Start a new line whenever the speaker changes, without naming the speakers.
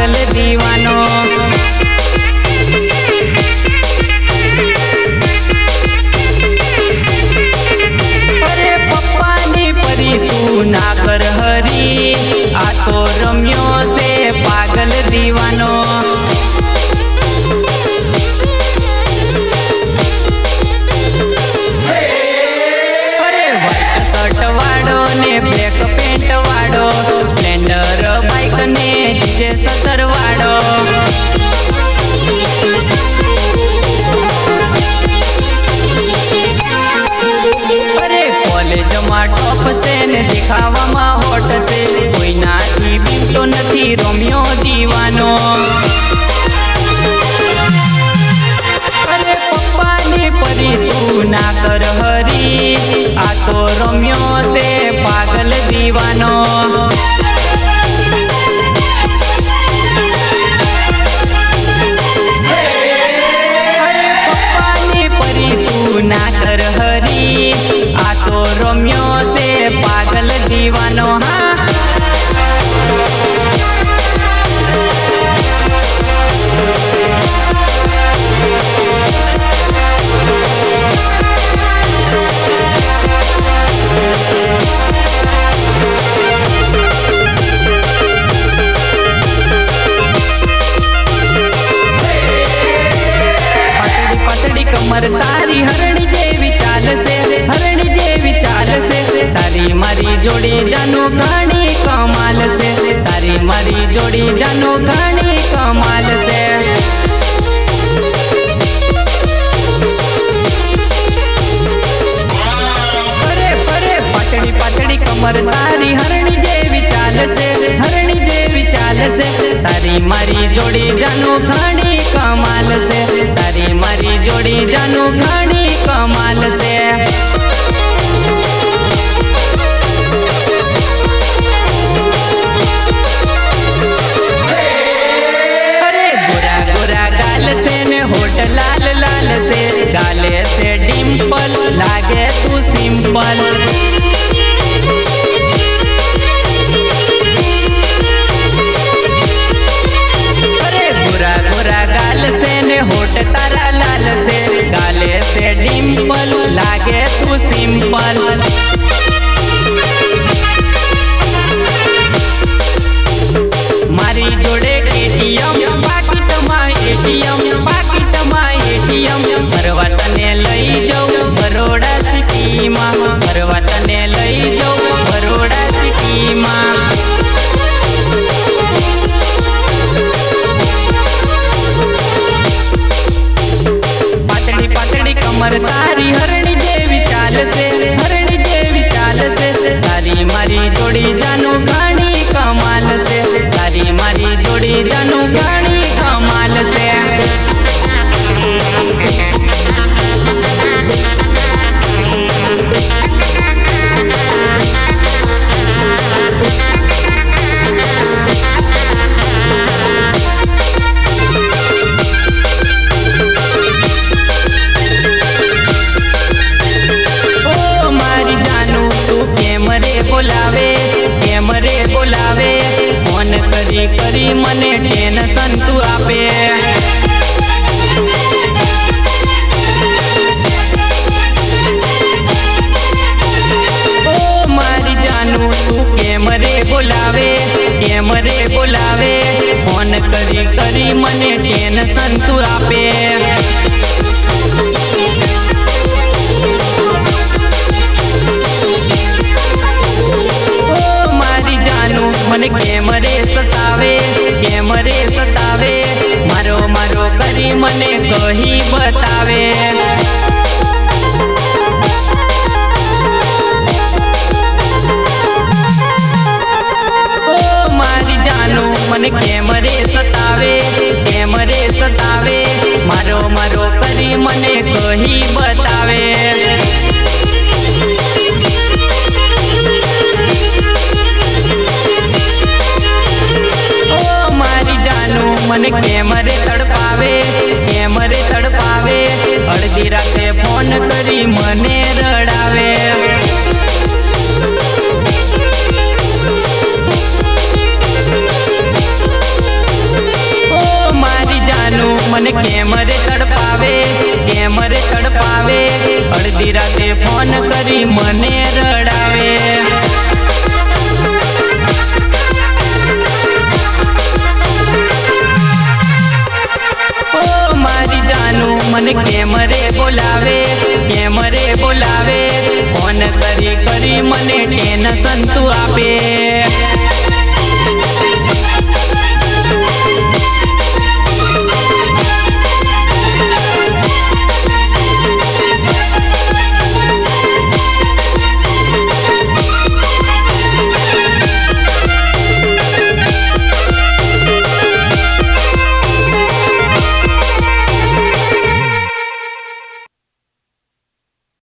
पागल दीवानो। अरे पप्पा नी परी तू ना कर हरी, आ तो रम्यो से पागल दीवानो। अरे व्हाइट शर्ट वाड़ो ने ब्लैक पेंट वाड़ो, स्प्लेंडर बाइक ने डीजे 70 वाड़ो। अरे कॉलेज में टॉप से ने दिखावा में होट से, कोई नाथी बीम तो नहीं रोमियो दीवानो। अरे पप्पा नी परी तू ना कर हरी, आ तो रोमियो से पागल दीवानो। अरे पप्पा नी परी तू ना कर हरी, आ तो रोमियो से पागल दीवानो। हाँ कमर तारी हरणी जेवी चाल से, हरणी जेवी चाल से, तारी मारी जोड़ी जानो घणी कमाल से, तारी मारी जोड़ी जानो घणी कमाल से। अरे परे पातड़ी पातड़ी कमर तारी हरणी जेवी चाल से, हरणी जेवी चाल से, तारी मारी जोड़ी जानो घणी कमाल से, तारी मारी जोड़ी जानो घणी कमाल से। अरे गोरा गोरा गाल से ने होठ लाल लाल से, गाले से डिम्पल लागे तू सिंपल। होठ तारा लाल से, गाले से डिम्पल लागे तू सिंपल। मारी जोड़े केटीएम पाकिट में एटीएम, पाकिट में एटीएम, भरवा तने लई जाऊं बरोड़ा सिटी में, भरवा तने लई जाऊं बरोड़ा सिटी में। कमर तारी हरणी जेवी चाल से, हरणी जेवी चाल से, तारी मारी जोड़ी जानो घणी कमाल से, तारी मारी जोड़ी जानो घणी कमाल से। बोलावे फोन करी करी मने टेंशन तू आपे। ओ मारी जानू तू कैमरे बोलावे फोन करी करी मने टेंशन तू आपे। मन कैमरे सतावे, मारो मारो करी मने कही बतावे। ओ मारी जानू मन कैमरे सतावे, मारो मारो करी मने कही बतावे। मन कैमरे तड़पावे, अर्धी राते फोन करी मने रड़ावे। મને કેમ રે તડપાવે, કેમ રે તડપાવે, અડધી રાતે ફોન કરી મને રડાવે. ઓ મારી જાનું મને કેમ રે બોલાવે, કેમ રે બોલાવે, ફોન કરી કરી મને ટેન્શન તું આપે.